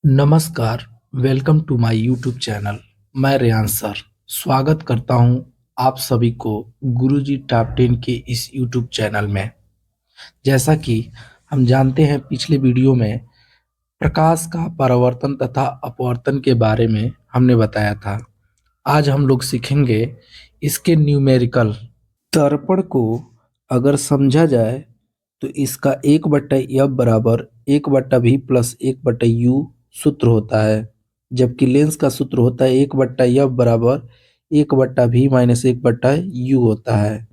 नमस्कार, welcome to my YouTube channel. मैं Reyansh sir स्वागत करता हूं आप सभी को गुरुजी टॉप 10 के इस यूट्यूब चैनल में। जैसा कि हम जानते हैं, पिछले वीडियो में प्रकाश का परावर्तन तथा अपवर्तन के बारे में हमने बताया था। आज हम लोग सीखेंगे इसके न्यूमेरिकल। दर्पण को अगर समझा जाए तो इसका 1/f बराबर 1/v प्लस 1/u सूत्र होता है, जबकि लेंस का सूत्र होता है 1/f बराबर 1/v माइनस 1/u होता है।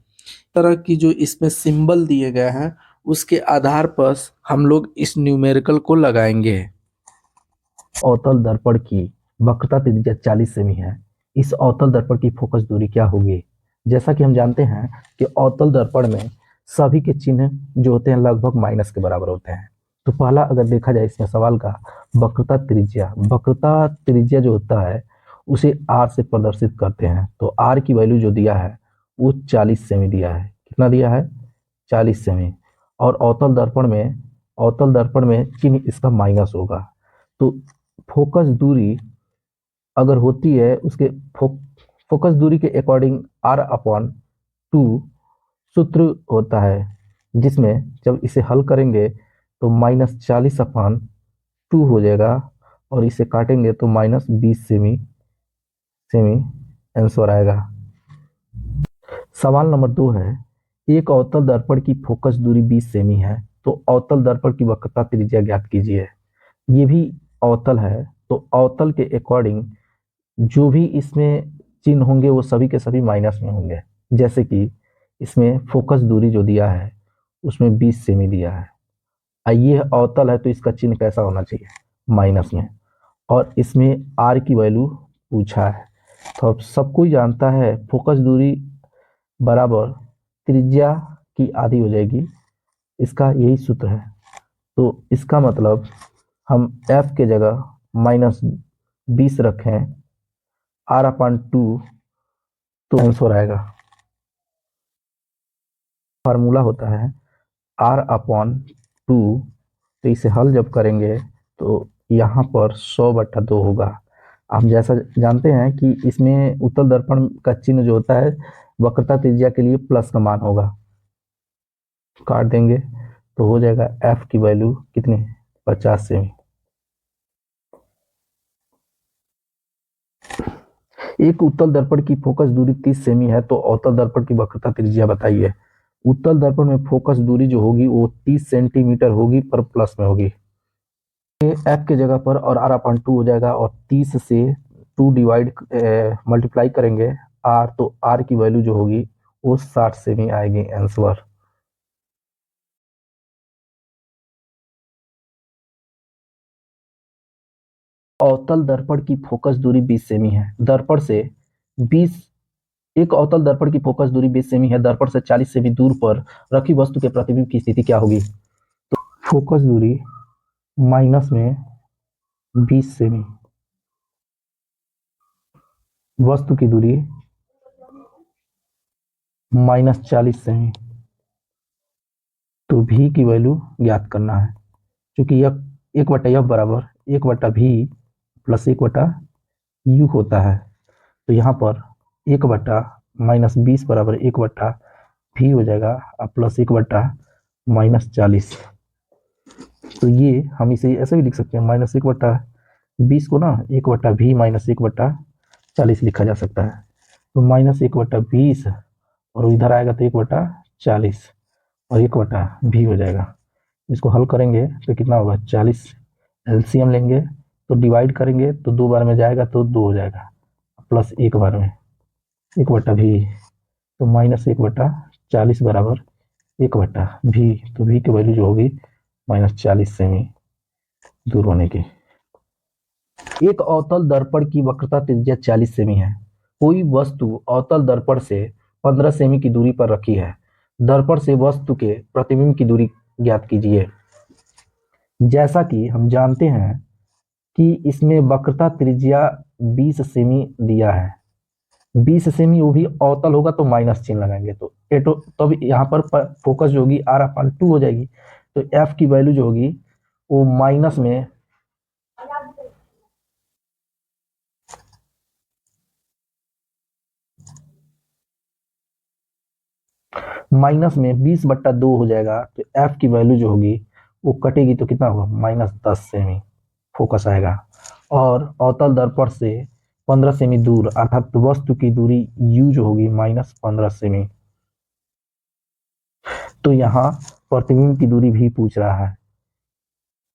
तरह की जो इसमें सिंबल दिए गए हैं उसके आधार पर हम लोग इस न्यूमेरिकल को लगाएंगे। अवतल दर्पण की वक्रता त्रिज्या 40 सेमी है। इस अवतल दर्पण की फोकस दूरी क्या होगी? जैसा कि हम जानते हैं कि अवतल दर्पण में सभी के चिन्ह जो होते हैं लगभग माइनस के बराबर होते हैं। तो पहला अगर देखा जाए इसमें सवाल का वक्रता त्रिज्या जो होता है उसे आर से प्रदर्शित करते हैं। तो आर की वैल्यू जो दिया है वो 40 सेमी दिया है। कितना दिया है? 40 सेमी। और अवतल दर्पण में चिन्ह इसका माइनस होगा। तो फोकस दूरी अगर होती है उसके फोकस दूरी के अकॉर्डिंग r/2 सूत्र होता है, जिसमें जब इसे हल करेंगे तो -40/2 हो जाएगा और इसे काटेंगे तो -20 सेमी सेमी आंसर आएगा। सवाल नंबर 2 है, एक अवतल दर्पण की फोकस दूरी 20 सेमी है, तो अवतल दर्पण की वक्रता त्रिज्या ज्ञात कीजिए। ये भी अवतल है, तो अवतल के अकॉर्डिंग जो भी इसमें चिन्ह होंगे वो सभी के सभी माइनस में होंगे। जैसे कि इसमें फोकस दूरी जो दिया है उसमें 20 सेमी दिया है, ये अवतल है तो इसका चिन्ह कैसा होना चाहिए? माइनस में। और इसमें आर की वैल्यू पूछा है, तो अब सब कोई जानता है फोकस दूरी बराबर त्रिज्या की आधी हो जाएगी। इसका यही सूत्र है। तो इसका मतलब हम f के जगह -20 रखें r/2 तो आंसर आएगा। फार्मूला होता है r/2। तो इसे हल जब करेंगे तो यहाँ पर 100/2 होगा। हम जैसा जानते हैं कि इसमें उत्तल दर्पण का चिन्ह जो होता है वक्रता त्रिज्या के लिए प्लस का मान होगा। काट देंगे तो हो जाएगा f की वैल्यू कितनी? 50 सेमी। एक उत्तल दर्पण की फोकस दूरी 30 सेमी है, तो अवतल दर्पण की वक्रता त्रिज्या बताइए। उत्तल दर्पण में फोकस दूरी जो होगी वो 30 सेंटीमीटर होगी पर प्लस में होगी। एफ के जगह पर और r/2 हो जाएगा और 30 से 2 डिवाइड मल्टीप्लाई करेंगे r, तो r की वैल्यू जो होगी वो 60 सेमी आएगी आंसर। अवतल दर्पण की फोकस दूरी 20 सेमी है। दर्पण से 20 एक अवतल दर्पण की फोकस दूरी 20 सेमी है। दर्पण से 40 सेमी दूर पर रखी वस्तु के प्रतिबिंब की स्थिति क्या होगी? फोकस दूरी माइनस में 20 सेमी, वस्तु की दूरी -40 सेमी। तो v की वैल्यू ज्ञात करना है, क्योंकि यह 1/f बराबर 1/v प्लस 1/u होता है। तो यहाँ पर 1/-20 बराबर 1/v हो जाएगा और प्लस 1/-40। तो ये हम इसे ऐसे भी लिख सकते हैं, -1/20 को ना 1/v माइनस 1/40 लिखा जा सकता है। तो -1/20 और इधर आएगा तो 1/40 और 1/v हो जाएगा। इसको हल करेंगे तो कितना होगा? 40। एलसीएम लेंगे तो डिवाइड करेंगे तो 2 बार में जाएगा तो 2 हो जाएगा, प्लस 1 बार में 1/v। तो -1/40 बराबर 1/v। तो v की वैल्यू जो होगी -40 सेमी दूर होने की। एक अवतल दर्पण की वक्रता त्रिज्या 40 सेमी है। कोई वस्तु अवतल दर्पण से 15 सेमी की दूरी पर रखी है। दर्पण से वस्तु के प्रतिबिंब की दूरी ज्ञात कीजिए। जैसा कि हम जानते हैं कि इसमें वक्रता त्रिज्या 20 सेमी दिया है। 20 सेमी वो भी अवतल होगा तो माइनस चिन्ह लगाएंगे, तो तब यहाँ पर फोकस जो होगी r/2 हो जाएगी। तो f की वैल्यू जो होगी वो माइनस में माइनस में 20/2 हो जाएगा, तो एफ की वैल्यू जो होगी वो कटेगी तो कितना होगा, -10 सेमी फोकस आएगा। और अवतल दर्पण से 15 सेमी दूर अर्थात वस्तु की दूरी यू जो होगी -15 सेमी। तो यहाँ प्रतिबिंब की दूरी भी पूछ रहा है,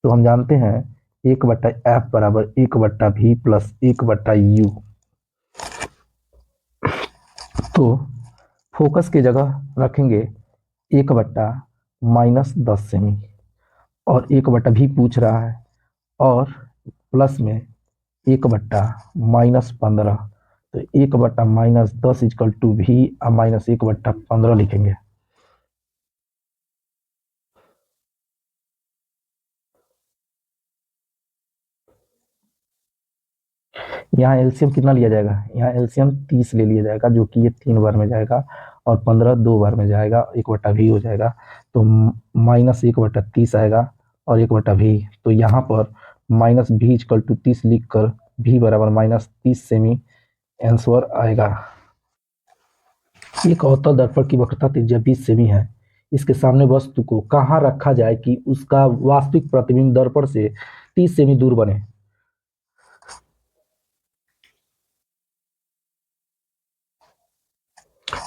तो हम जानते हैं 1/f बराबर 1/v प्लस 1/u। तो फोकस की जगह रखेंगे 1/-10 सेमी और 1/v पूछ रहा है, और प्लस में 1/-15, तो 1/-10 इजकल टू भी -1/15 लिखेंगे। यहाँ एलसीएम कितना लिया जाएगा, यहाँ एलसीएम 30 ले लिया जाएगा, जो कि ये 3 बार में जाएगा और 15 2 बार में जाएगा, 1/v हो जाएगा, तो -1/30 आएगा और 1/v। तो यहाँ पर -v इजकल टू 30 लिख कर v बराबर -30 सेमी आंसर आएगा। एक अवतल दर्पण की वक्रता त्रिज्या 20 सेमी है। इसके सामने वस्तु को कहाँ रखा जाए कि उसका वास्तविक प्रतिबिंब दर्पण से 30 सेमी दूर बने।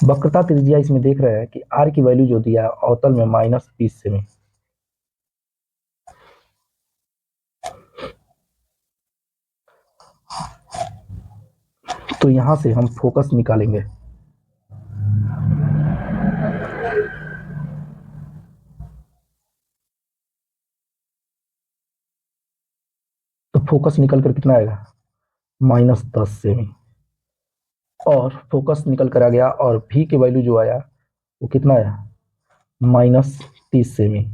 वक्रता त्रिज्या इसमें देख रहे हैं कि आर की वैल्यू जो दिया अवतल में -20 सेमी। तो यहां से हम फोकस निकालेंगे। तो फोकस निकल कर कितना आएगा, -10 सेमी। और फोकस निकल कर आ गया और भी की वैल्यू जो आया वो कितना आया, -30 सेमी।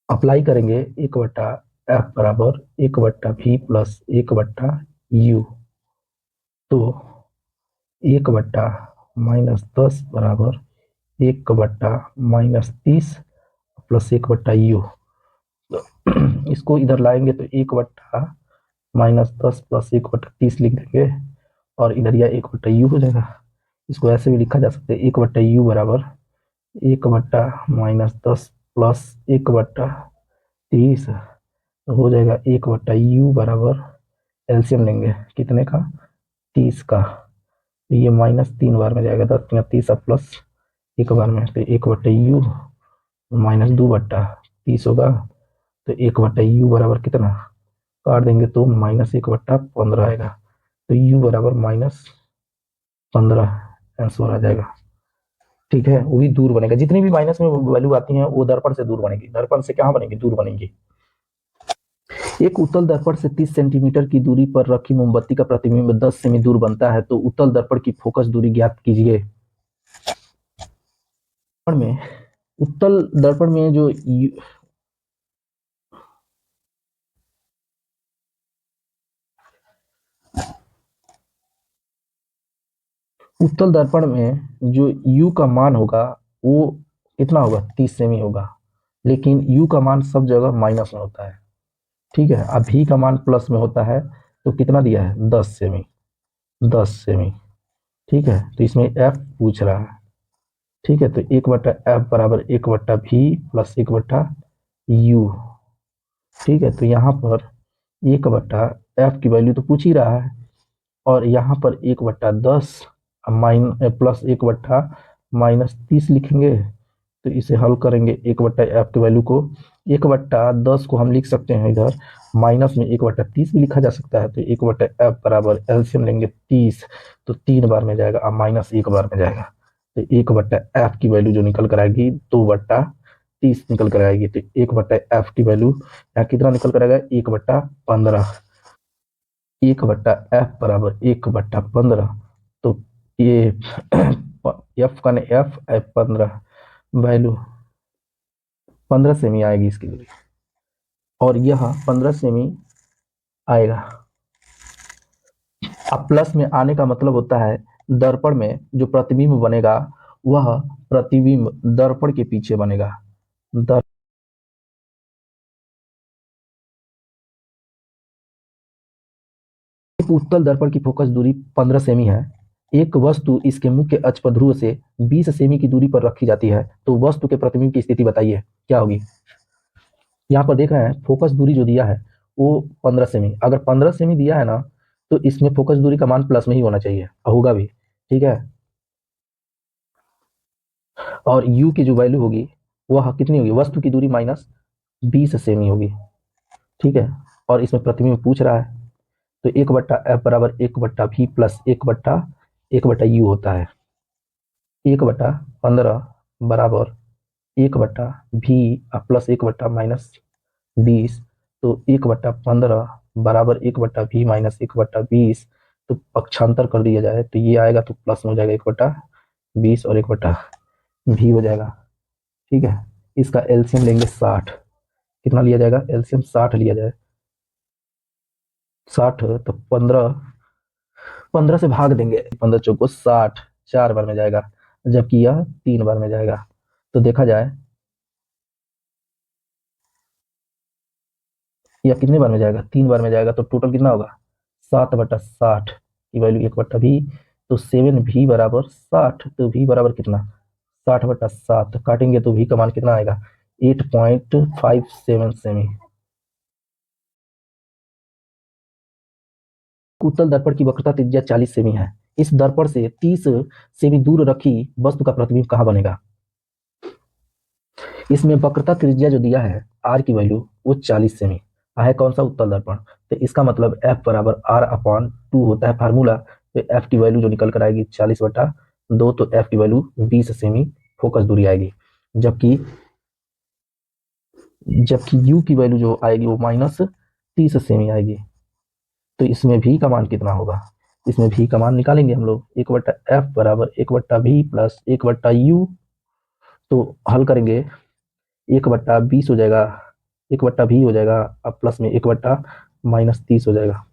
अप्लाई करेंगे 1/f बराबर 1/v प्लस 1/u। तो 1/-10 बराबर 1/-30 प्लस 1/u। तो इसको इधर लाएंगे तो 1/-10 प्लस 1/30 लिख देंगे, और इधर यह 1/u हो जाएगा। इसको ऐसे भी लिखा जा सकता है, 1/u बराबर 1/-10 प्लस 1/30 हो जाएगा 1/u बराबर, एलसीएम लेंगे कितने का, 30 का। तो ये -3 बार में जाएगा, 10 × 30 प्लस 1 बार में, तो 1/u -2/30 होगा। तो 1/u बराबर कितना, काट देंगे तो -1/15 आएगा। तो u बराबर -15 आंसर आ जाएगा। ठीक है, वो भी दूर बनेगा, जितनी भी माइनस में वैल्यू आती है वो दर्पण से दूर बनेगी, दर्पण से कहाँ बनेगी, दूर बनेगी। एक उत्तल दर्पण से 30 सेंटीमीटर की दूरी पर रखी मोमबत्ती का प्रतिबिंब 10 सेमी दूर बनता है, तो उत्तल दर्पण की फोकस दूरी ज्ञात कीजिए। में उत्तल दर्पण में जो उत्तल दर्पण में जो u का मान होगा वो कितना होगा, 30 सेमी होगा, लेकिन u का मान सब जगह माइनस में होता है। ठीक है, अब v का मान प्लस में होता है, तो कितना दिया है, 10 सेमी, 10 सेमी। ठीक है, तो इसमें f पूछ रहा है। ठीक है, तो 1/f बराबर 1/v प्लस 1/u। ठीक है, तो यहाँ पर 1/f की वैल्यू तो पूछ ही रहा है, और यहाँ पर 1/10 प्लस 1/-30 लिखेंगे। तो इसे हल करेंगे, 1/f की वैल्यू को 1/10 को हम लिख सकते हैं इधर, माइनस में 1/30 भी लिखा जा सकता है। तो 1/f बराबर एलसीएम लेंगे 30, तो 3 बार में जाएगा और -1 बार में जाएगा। तो 1/f की वैल्यू जो निकल कर आएगी 2/30 निकल कर आएगी। तो 1/f की वैल्यू यहाँ कितना निकल कर आएगा, 1/15। 1/f बराबर 1/15। तो ये एफ का एफ 15 वैल्यू 15 सेमी आएगी इसकी दूरी, और यह 15 सेमी आएगा। अब प्लस में आने का मतलब होता है दर्पण में जो प्रतिबिंब बनेगा वह प्रतिबिंब दर्पण के पीछे बनेगा। एक उत्तल दर्पण की फोकस दूरी 15 सेमी है। एक वस्तु इसके मुख्य अक्ष पर ध्रुव से 20 सेमी की दूरी पर रखी जाती है तो वस्तु के प्रतिबिंब की स्थिति बताइए, क्या होगी। यहाँ पर देख रहे हैं फोकस दूरी जो दिया है वो 15 सेमी, अगर 15 सेमी दिया है ना तो इसमें फोकस दूरी का मान प्लस में ही होना चाहिए, होगा भी, ठीक है। और u की जो वैल्यू होगी वह कितनी होगी, वस्तु की दूरी माइनस 20 सेमी होगी, ठीक है। और इसमें प्रतिबिंब पूछ रहा है तो 1/f बराबर 1/v प्लस 1/यू होता है। 1/15 बराबर 1/v प्लस 1/-20, तो 1/15 बराबर 1/v माइनस 1/20, तो पक्षांतर कर दिया जाए तो ये आएगा तो प्लस में हो जाएगा 1/20 और 1/v हो जाएगा, ठीक है। इसका एलसीएम लेंगे 60, कितना लिया जाएगा, एलसीएम 60 लिया जाए, 60 तो 15 से भाग देंगे, 15 चौको 60, 4 बार में जाएगा, जबकि यह 3 बार में जाएगा। तो देखा जाए यह कितने बार में जाएगा, 3 बार में जाएगा, तो टोटल कितना होगा 7/60 की वैल्यू 1/v, तो 7v बराबर 60, तो v बराबर कितना 60/7, काटेंगे तो v का मान कितना आएगा 8.57 सेमी। उत्तल दर्पण की वक्रता त्रिज्या 40 सेमी है, इस दर्पण से 30 सेमी दूर रखी वस्तु का प्रतिबिंब कहाँ बनेगा। इसमें वक्रता त्रिज्या जो दिया है r की वैल्यू वो 40 सेमी है, कौन सा उत्तल दर्पण, तो इसका मतलब f बराबर r/2 होता है फार्मूला, तो f की वैल्यू जो निकल कर आएगी 40/2, तो f की वैल्यू 20 सेमी फोकस दूरी आएगी, जबकि जबकि u की वैल्यू जो आएगी वो -30 सेमी आएगी। तो इसमें v का मान कितना होगा, इसमें v का मान निकालेंगे हम लोग, 1/f बराबर 1/v प्लस 1/u, तो हल करेंगे 1/20 हो जाएगा, 1/v हो जाएगा, अब प्लस में 1/-30 हो जाएगा।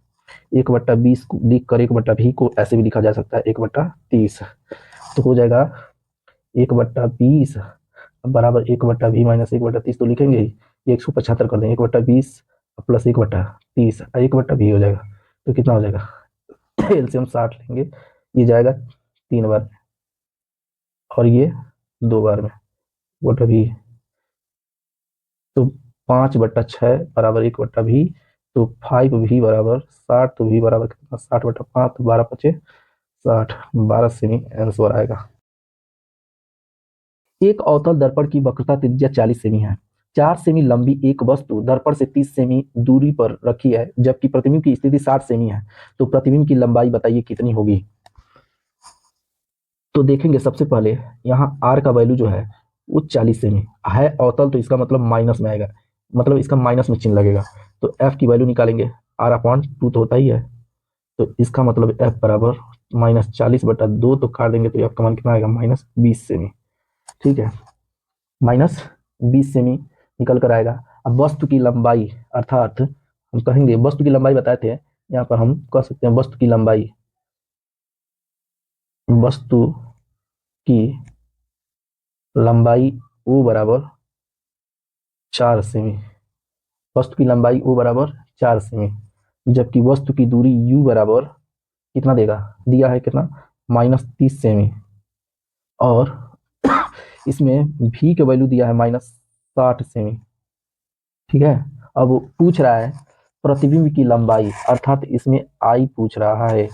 1/20 को लिख कर 1/v को ऐसे भी लिखा जा सकता है 1/30, तो हो जाएगा 1/20 बराबर 1/v माइनस 1/30, तो लिखेंगे ही, 175 कर देंगे, 1/20 प्लस 1/30, 1/v हो जाएगा, तो कितना हो जाएगा एलसीएम 60 लेंगे, ये जाएगा 3 बार और ये 2 बार में, बटा भी, तो 5/6 बराबर 1/v, तो 5v बराबर 60, तो v बराबर कितना 60/5, तो 12×5 = 60, 12 सेमी आंसर आएगा। एक अवतल दर्पण की वक्रता त्रिज्या 40 सेमी है, 4 सेमी लंबी एक वस्तु दर्पण से 30 सेमी दूरी पर रखी है, जबकि प्रतिबिंब की स्थिति 60 सेमी है, तो प्रतिबिंब की लंबाई बताइए कितनी होगी। तो देखेंगे सबसे पहले यहाँ r का वैल्यू जो है वो 40 सेमी है, अवतल, तो इसका मतलब माइनस में आएगा, मतलब इसका माइनस में चिन्ह लगेगा, तो f की वैल्यू निकालेंगे, r/2 तो होता ही है, तो इसका मतलब f बराबर -40/2, तो काट देंगे तो f का मान कितना आएगा -20 सेमी, ठीक है, -20 सेमी निकल कर आएगा। अब वस्तु की लंबाई, अर्थात हम कहेंगे वस्तु की लंबाई बताए थे, यहाँ पर हम कह सकते हैं वस्तु की लंबाई, वस्तु की लंबाई O बराबर 4 सेमी, वस्तु की लंबाई O बराबर 4 सेमी, जबकि वस्तु की दूरी U बराबर कितना देगा, दिया है कितना -30 सेमी, और इसमें V का वैल्यू दिया है -60 सेमी, ठीक है। अब पूछ रहा है प्रतिबिंब की लंबाई, अर्थात इसमें I पूछ रहा है।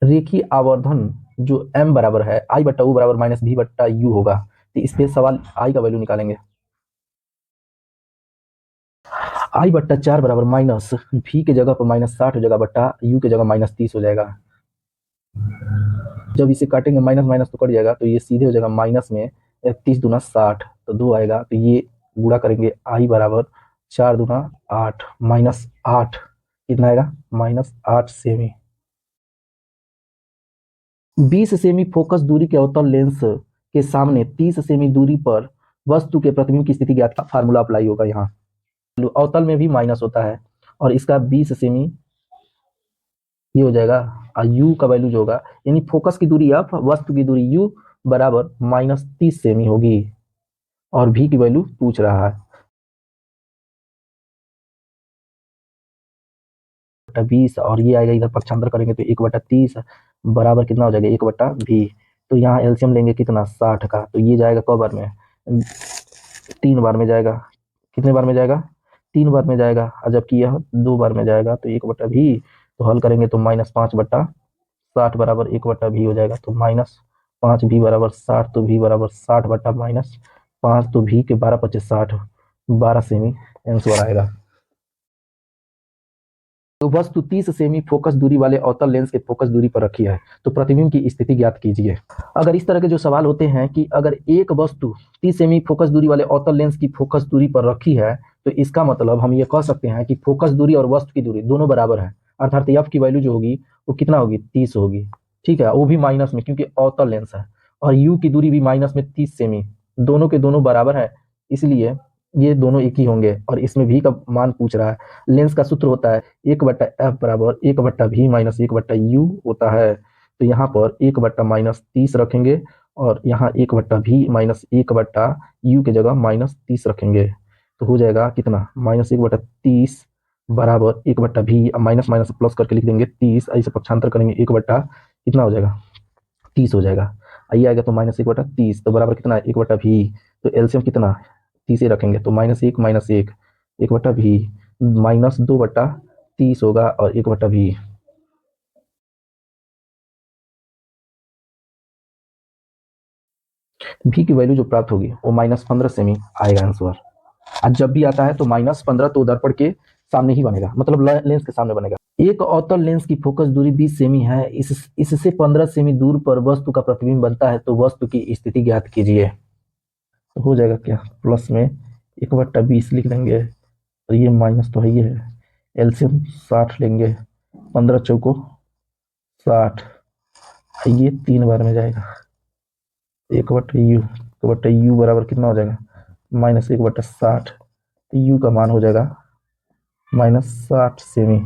रेखीय आवर्धन जो m बराबर है I/O बराबर -v/u होगा, तो इस पे सवाल I का वैल्यू निकालेंगे, I/4 बराबर माइनस v के जगह पर -60 हो जाएगा बट्टा u के जगह -30 हो जाएगा, जब इसे काटेंगे माइनस माइनस तो कट जाएगा, तो ये सीधे हो जाएगा माइनस में 30 दूना 60, तो 2 आएगा, तो ये गुणा करेंगे I बराबर 4 दूना 8 -8, कितना आएगा -8 सेमी। 20 सेमी फोकस दूरी के अवतल लेंस के सामने 30 सेमी दूरी पर वस्तु के प्रतिबिंब की स्थिति ज्ञात, फार्मूला अप्लाई होगा यहाँ, अवतल में भी माइनस होता है, और इसका 20 सेमी ये हो जाएगा, और u का वैल्यू जो होगा, यानी फोकस की दूरी f, वस्तु की दूरी u बराबर -30 सेमी होगी, और v की वैल्यू पूछ रहा है। 20 और ये आएगा इधर पक्षांतर करेंगे तो 1/30 बराबर कितना हो जाएगा 1/v। तो यहाँ एलसीएम लेंगे कितना 60 का, तो ये जाएगा क बार में 3 बार में जाएगा। कितने बार में जाएगा 3 बार में जाएगा, और जबकि यह 2 बार में जाएगा तो 1/v। तो हल करेंगे तो -5/60 बराबर 1/v हो जाएगा। तो -5v बराबर 60, तो v बराबर 60/-5, तो v के 12×5 = 60, 12 सेमी आंसर आएगा। तो वस्तु 30 सेमी फोकस दूरी वाले अवतल लेंस के फोकस दूरी पर रखी है, तो प्रतिबिंब की स्थिति ज्ञात कीजिए। अगर इस तरह के जो सवाल होते हैं कि अगर एक वस्तु 30 सेमी फोकस दूरी वाले अवतल लेंस की फोकस दूरी पर रखी है, तो इसका मतलब हम ये कह सकते हैं कि फोकस दूरी और वस्तु की दूरी दोनों बराबर है, अर्थात एफ की वैल्यू जो होगी वो कितना होगी 30 होगी। ठीक है, वो भी माइनस में, क्योंकि अवतल लेंस है, और यू की दूरी भी माइनस में 30 सेमी, दोनों के दोनों बराबर है, इसलिए ये दोनों एक ही होंगे। और इसमें भी का मान पूछ रहा है। लेंस का सूत्र होता है 1/f बराबर 1/v माइनस 1/u होता है। तो यहाँ पर 1/-30 रखेंगे और यहाँ 1/v माइनस 1/u की जगह -30 रखेंगे, तो हो जाएगा कितना -1/30 बराबर 1/v, माइनस माइनस प्लस करके लिख देंगे 30, ऐसे पक्षांतर करेंगे 1/ कितना हो जाएगा 30 हो जाएगा। आइए आएगा तो -1/30, तो बराबर कितना है 1/v। तो एलसीएम कितना 30 ही रखेंगे, तो -1 -1 1/v -2/30 होगा और 1/v। v की वैल्यू जो प्राप्त होगी वो -15 सेमी आएगा आंसर। आज जब भी आता है तो -15 तो दर्पण के सामने ही बनेगा, मतलब लेंस के सामने बनेगा। एक अवतल लेंस की फोकस दूरी 20 सेमी है, इससे 15 सेमी दूर पर वस्तु का प्रतिबिंब बनता है, तो वस्तु की स्थिति ज्ञात कीजिए। तो हो जाएगा क्या, प्लस में 1/20 लिख देंगे और ये माइनस तो है ही है, एलसीएम 60 लेंगे, 15 चौको 60, ये 3 बार में जाएगा 1/u बराबर कितना हो जाएगा -1/60, तो u का मान हो जाएगा -60 सेमी।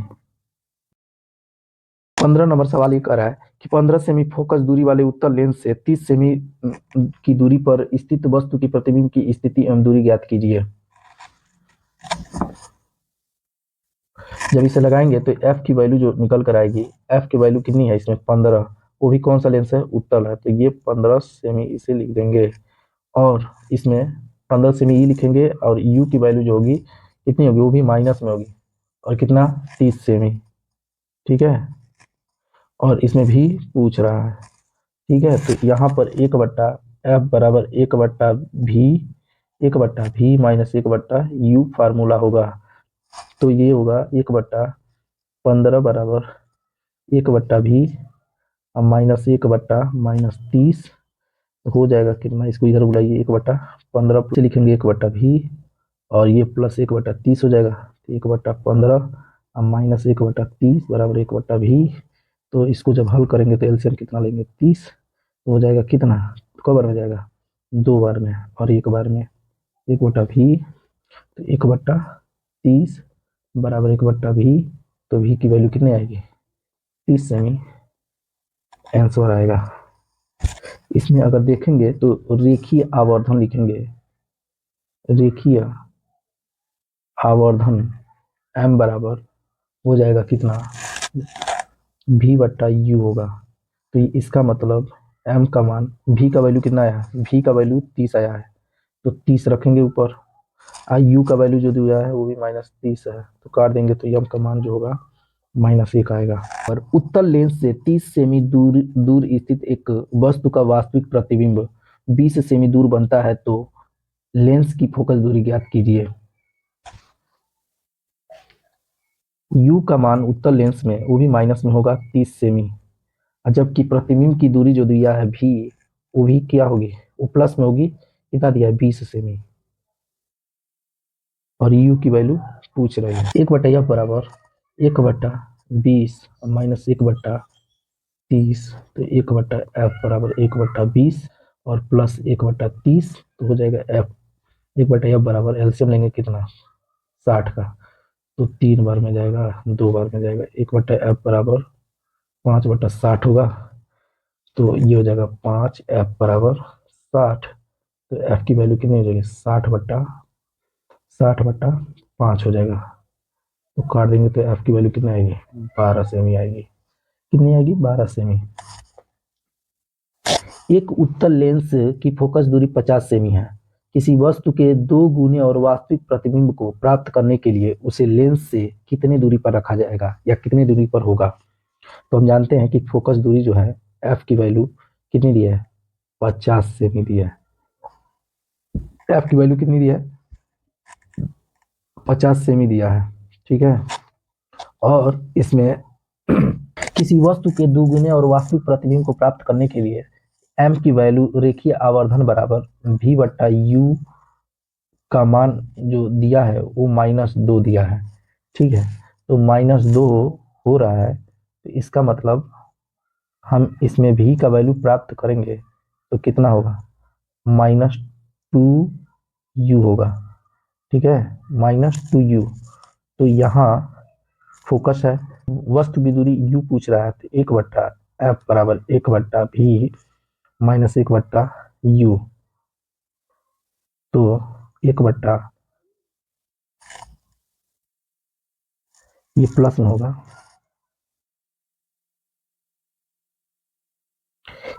15 नंबर सवाल ये कह रहा है कि 15 सेमी फोकस दूरी वाले उत्तल लेंस से 30 सेमी की दूरी पर स्थित वस्तु की प्रतिबिंब की स्थिति एवं दूरी ज्ञात कीजिए। जब इसे लगाएंगे तो f की वैल्यू जो निकल कर आएगी, f की वैल्यू कितनी है इसमें 15, वो भी कौन सा लेंस है उत्तल है, तो ये 15 सेमी इसे लिख देंगे और इसमें 15 सेमी ही लिखेंगे और u की वैल्यू जो होगी कितनी होगी, वो भी माइनस में होगी और कितना 30 सेमी। ठीक है, और इसमें भी पूछ रहा है। ठीक है, तो यहाँ पर 1/f बराबर 1/v माइनस 1/u फार्मूला होगा, तो ये होगा 1/15 बराबर 1/v माइनस 1/-30 हो जाएगा कितना, इसको इधर बुलाइए 1/15 से लिखेंगे 1/v और ये प्लस 1/30 हो जाएगा, 1/15 माइनस 1/30 बराबर 1/v। तो इसको जब हल करेंगे तो एलसीएम कितना लेंगे 30, तो हो जाएगा कितना, कब बार में जाएगा 2 बार में और 1 बार में 1/v, तो 1/30 बराबर 1/v, तो v की वैल्यू कितनी आएगी 30 सेमी आंसर आएगा। इसमें अगर देखेंगे तो रेखीय आवर्धन लिखेंगे, रेखीय आवर्धन m बराबर हो जाएगा कितना v/u होगा। तो इसका मतलब m का मान, v का वैल्यू कितना आया, v का वैल्यू 30 आया है, तो 30 रखेंगे ऊपर, u का वैल्यू जो दिया है वो भी -30 है, तो काट देंगे तो m का मान जो होगा -1 आएगा। और उत्तल लेंस से 30 सेमी दूर स्थित एक वस्तु का वास्तविक प्रतिबिंब 20 सेमी दूर बनता है, तो लेंस की फोकस दूरी ज्ञात कीजिए। u का मान उत्तल लेंस में वो भी माइनस में होगा 30 सेमी, जबकि प्रतिबिंब की दूरी जो दिया है v, वो भी क्या होगी, वो प्लस में होगी, कितना दिया है 20 सेमी, और u की वैल्यू पूछ रही है। 1/f बराबर 1/20 माइनस 1/30, तो 1/f बराबर 1/20 और प्लस 1/30, तो हो जाएगा f। 1/f बराबर एलसीएम लेंगे कितना 60 का, तो 3 बार में जाएगा 2 बार में जाएगा, 1/f बराबर 5/60 होगा, तो ये हो जाएगा 5f बराबर 60, तो f की वैल्यू कितनी हो जाएगी 60/5 हो जाएगा। तो काट देंगे तो एफ की वैल्यू कितनी आएगी, 12 सेमी आएगी। कितनी आएगी, 12 सेमी। एक उत्तल लेंस की फोकस दूरी 50 सेमी है। किसी वस्तु के दो गुने और वास्तविक प्रतिबिंब को प्राप्त करने के लिए उसे लेंस से कितनी दूरी पर रखा जाएगा या कितनी दूरी पर होगा। तो हम जानते हैं कि फोकस दूरी जो है एफ की वैल्यू कितनी दी है, 50 सेमी दी है। एफ की वैल्यू कितनी दी है, 50 सेमी दिया है। ठीक है, और इसमें किसी वस्तु के दुगुने और वास्तविक प्रतिबिंब को प्राप्त करने के लिए एम की वैल्यू रेखीय आवर्धन बराबर भी बट्टा यू का मान जो दिया है वो -2 दिया है। ठीक है, तो -2 हो रहा है, तो इसका मतलब हम इसमें भी का वैल्यू प्राप्त करेंगे तो कितना होगा, -2u होगा। ठीक है, -2u। तो यहाँ फोकस है, वस्तु की दूरी u पूछ रहा है, तो 1/f बराबर 1/v -1/u। तो 1/, ये प्लस में होगा,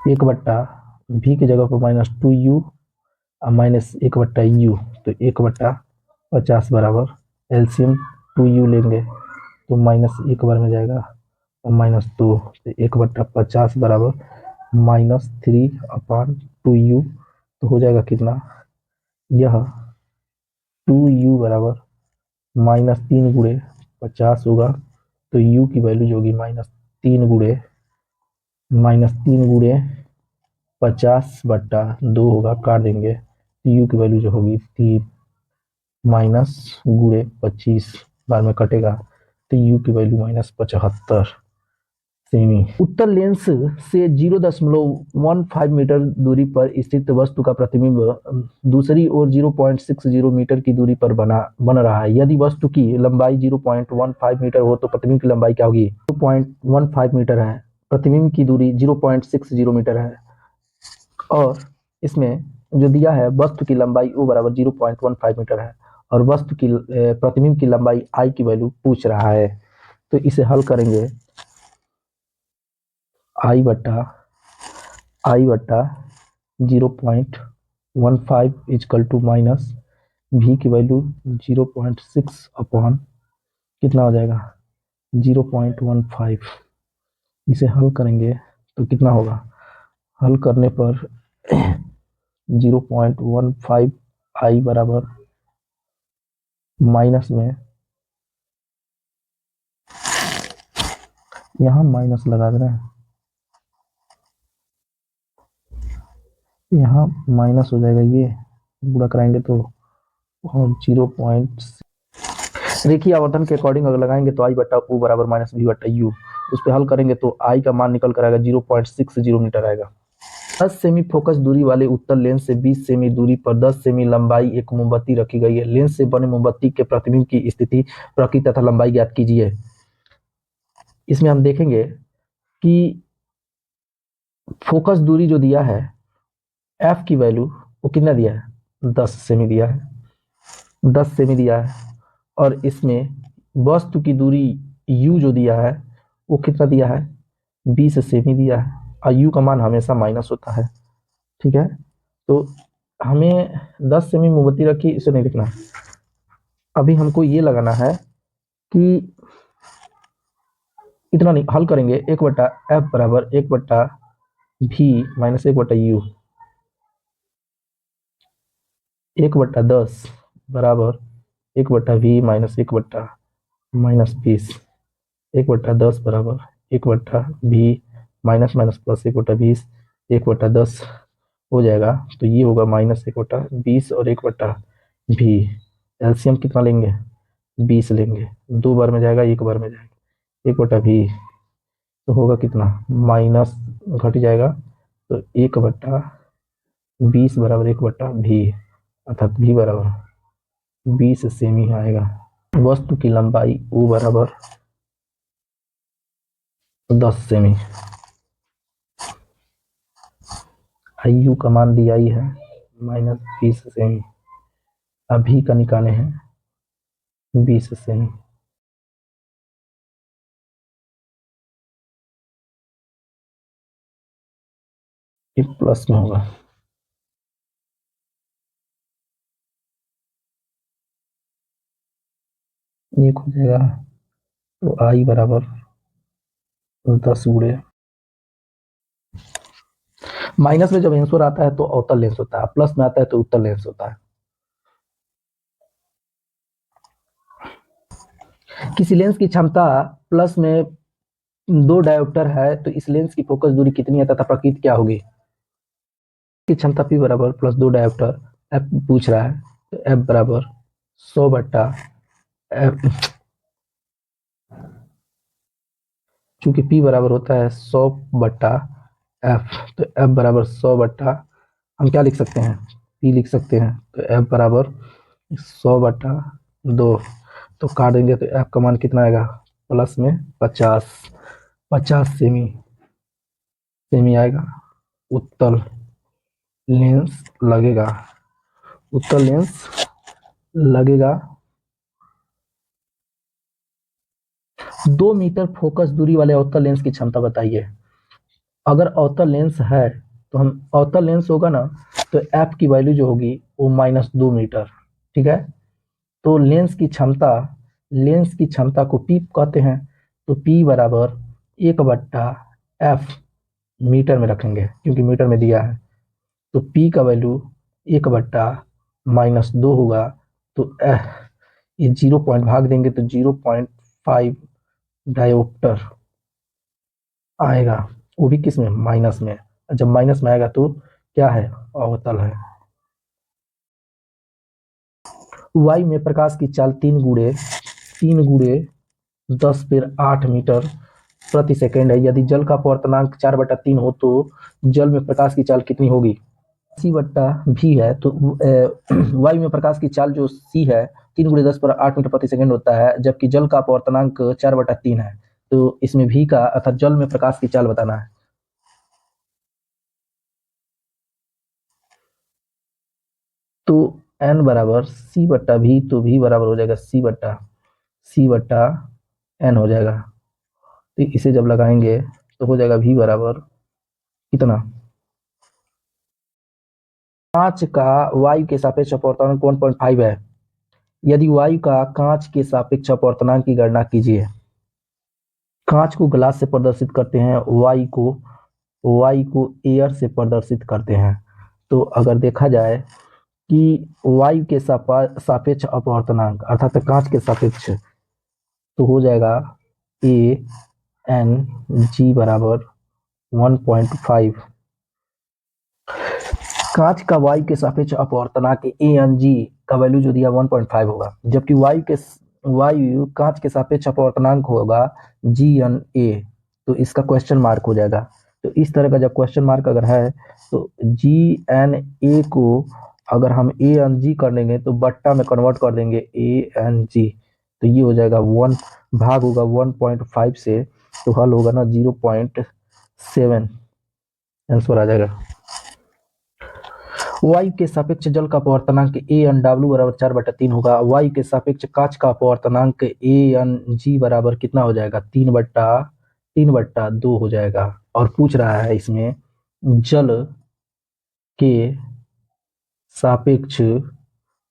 1/v की जगह पर -2u और -1/u, तो 1/50 बराबर एलसीएम 2u लेंगे तो -1 बार में जाएगा और -2, तो 1/50 बराबर -3/2u। तो हो जाएगा कितना, यह 2u बराबर -3 × 50 होगा। तो u की वैल्यू जो होगी -3 × 50/2 होगा, काट देंगे तो u की वैल्यू जो होगी 3 -25 बार में कटेगा, तो u की वैल्यू -75 सेमी। उत्तल लेंस से 0.15 मीटर दूरी पर स्थित वस्तु का प्रतिबिंब दूसरी ओर 0.60 मीटर की दूरी पर बन रहा है। यदि वस्तु की लंबाई 0.15 मीटर हो तो प्रतिबिंब की लंबाई क्या होगी, 0.15 मीटर है, प्रतिबिंब की दूरी 0.60 मीटर है, और इसमें जो दिया है वस्तु की लंबाई O बराबर 0.15 मीटर है और वस्तु की प्रतिबिंब की लंबाई I की वैल्यू पूछ रहा है। तो इसे हल करेंगे, I बट्टा 0.15 इजकल टू माइनस V की वैल्यू 0.6 अपॉन कितना हो जाएगा, 0.15। इसे हल करेंगे तो कितना होगा, हल करने पर 0.15 I बराबर माइनस में, यहाँ माइनस लगा दे रहे हैं, यहाँ माइनस हो जाएगा, ये पूरा कराएंगे तो 0. रेखीय आवर्धन के अकॉर्डिंग अगर लगाएंगे तो I/O बराबर -V/U। उस पर हल करेंगे तो I का मान निकल कर आएगा 0.60 मीटर आएगा। 10 सेमी फोकस दूरी वाले उत्तल लेंस से 20 सेमी दूरी पर 10 सेमी लंबाई एक मोमबत्ती रखी गई है। लेंस से बने मोमबत्ती के प्रतिबिंब की स्थिति, प्रकृति तथा लंबाई ज्ञात कीजिए। इसमें हम देखेंगे कि फोकस दूरी जो दिया है एफ की वैल्यू वो कितना दिया है, 10 सेमी दिया है, 10 सेमी दिया है, और इसमें वस्तु की दूरी u जो दिया है वो कितना दिया है, 20 सेमी दिया है, और u का मान हमेशा माइनस होता है। ठीक है, तो हमें 10 सेमी मोमबत्ती रखी, इसे नहीं लिखना। अभी हमको ये लगाना है कि इतना नहीं, हल करेंगे 1/f बराबर 1/v -1/u, 1/10 बराबर 1/v -1/-20, 1/10 बराबर 1/v माइनस माइनस प्लस 1/20, 1/10 हो जाएगा। तो ये होगा -1/20 और 1/v। एलसीएम कितना लेंगे, 20 लेंगे, 2 बार में जाएगा, 1 बार में जाएगा, 1/v तो होगा कितना, माइनस घट जाएगा, तो 1/20 बराबर 1/v, अर्थात v बराबर 20 सेमी आएगा। वस्तु की लंबाई O बराबर 10 सेमी, IU का मान दिया ही है -20 सेमी, अभी का निकाले हैं 20 सेमी। ये प्लस में होगा। एक हो जाएगा तो आई बराबर 10 गुणे, माइनस में जब आंसर आता है तो अवतल लेंस होता है, प्लस में आता है तो उत्तल लेंस होता है। किसी लेंस की क्षमता प्लस में 2 डायोप्टर है तो इस लेंस की फोकस दूरी कितनी है तथा प्रकृति क्या होगी? की क्षमता P बराबर प्लस 2 डायोप्टर, एफ पूछ रहा है तो एफ बराबर 100 बट्टा एफ, चूंकि P बराबर होता है 100 बट्टा एफ, तो एफ बराबर 100 बट्टा, हम क्या लिख सकते हैं, P लिख सकते हैं, तो एफ बराबर 100 बट्टा 2, तो काट देंगे तो एफ का मान कितना आएगा, प्लस में 50 सेमी सेमी आएगा। उत्तल लेंस लगेगा, उत्तल लेंस लगेगा 2 मीटर फोकस दूरी वाले अवतल लेंस की क्षमता बताइए। अगर अवतल लेंस है तो हम अवतल लेंस होगा ना तो एफ की वैल्यू जो होगी वो -2 मीटर, ठीक है। तो लेंस की क्षमता को पी कहते हैं, तो पी बराबर 1/f मीटर में रखेंगे क्योंकि मीटर में दिया है, तो पी का वैल्यू 1/-2 होगा, तो ये 0 पॉइंट भाग देंगे तो 0.5 डायोप्टर आएगा, वो भी किस में, माइनस में। जब माइनस में आएगा तो क्या है, अवतल है। वायु में प्रकाश की चाल 3 × 10⁻8 मीटर प्रति सेकेंड है। यदि जल का अपवर्तनांक 4/3 हो तो जल में प्रकाश की चाल कितनी होगी? c/v है तो वायु में प्रकाश की चाल जो c है 3 × 10⁸ मीटर प्रति सेकेंड होता है, जबकि जल का अपवर्तनांक 4/3 है, तो इसमें v का अर्थात जल में प्रकाश की चाल बताना है। तो n बराबर c/v, तो v बराबर हो जाएगा c/n हो जाएगा। तो इसे जब लगाएंगे तो हो जाएगा v बराबर कितना, कांच का वायु के सापेक्ष अपवर्तनांक 1.5 है। यदि वायु का कांच के सापेक्ष अपवर्तनांक की गणना कीजिए। कांच को ग्लास से प्रदर्शित करते हैं, वायु को एयर से प्रदर्शित करते हैं। तो अगर देखा जाए कि वायु के सापेक्ष अपवर्तनांक अर्थात कांच के सापेक्ष, तो हो जाएगा ए एन जी बराबर 1.5। कांच का वायु के सापेक्ष अपवर्तनांक ए एन जी का वैल्यू जो दिया 1.5 होगा, जबकि वायु कांच के सापेक्ष अपवर्तनांक होगा जी एन ए, तो इसका क्वेश्चन मार्क हो जाएगा। तो इस तरह का जब क्वेश्चन मार्क अगर है तो जी एन ए को अगर हम ए एन जी कर लेंगे तो बट्टा में कन्वर्ट कर देंगे ए एन जी, तो ये हो जाएगा 1 भाग होगा 1.5 से, तो हल होगा ना 0.7, आंसर आ जाएगा। वायु के सापेक्ष जल का अपवर्तनांक ए एन डब्ल्यू बराबर 4/3 होगा। वायु के सापेक्ष कांच का अपवर्तनांक ए एन जी बराबर कितना हो जाएगा, 3/2 हो जाएगा। और पूछ रहा है इसमें जल के सापेक्ष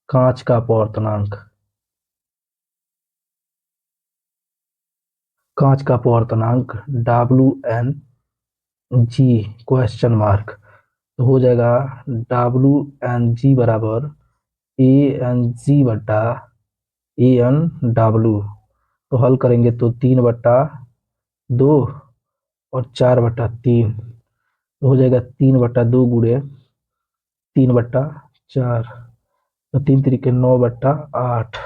कांच का अपवर्तनांक, W N G question mark, तो हो जाएगा डब्ल्यू एन जी बराबर ए एन जी बटा ए एन डब्ल्यू, तो हल करेंगे तो 3/2 और 4/3, तो हो जाएगा 3/2 गुणे 3/4, तो 3 तरीके 9/8,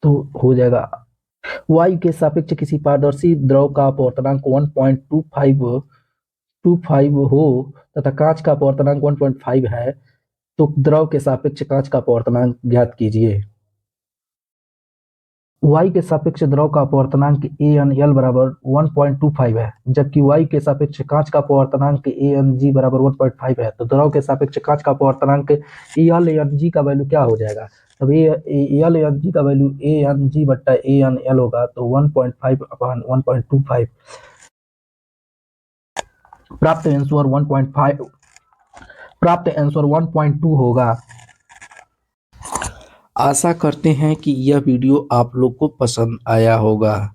तो हो जाएगा। वायु के सापेक्ष किसी पारदर्शी द्रव का अपवर्तनांक 1.25 हो तथा कांच का अपवर्तनांक 1.5 है, तो द्रव के सापेक्ष कांच का अपवर्तनांक ज्ञात कीजिए। वायु के सापेक्ष द्रव का अपवर्तनांक ए एन एल बराबर 1.25 है, जबकि वायु के सापेक्ष कांच का अपवर्तनांक ए एन जी बराबर 1.5 है, तो द्रव के सापेक्ष कांच का अपवर्तनांक एल एन जी का वैल्यू क्या हो जाएगा? तब एल एन जी का वैल्यू ए एन जी बट्टा ए एन एल होगा, तो 1.5/1.25, प्राप्त आंसर 1.5 प्राप्त आंसर 1.2 होगा। आशा करते हैं कि यह वीडियो आप लोग को पसंद आया होगा।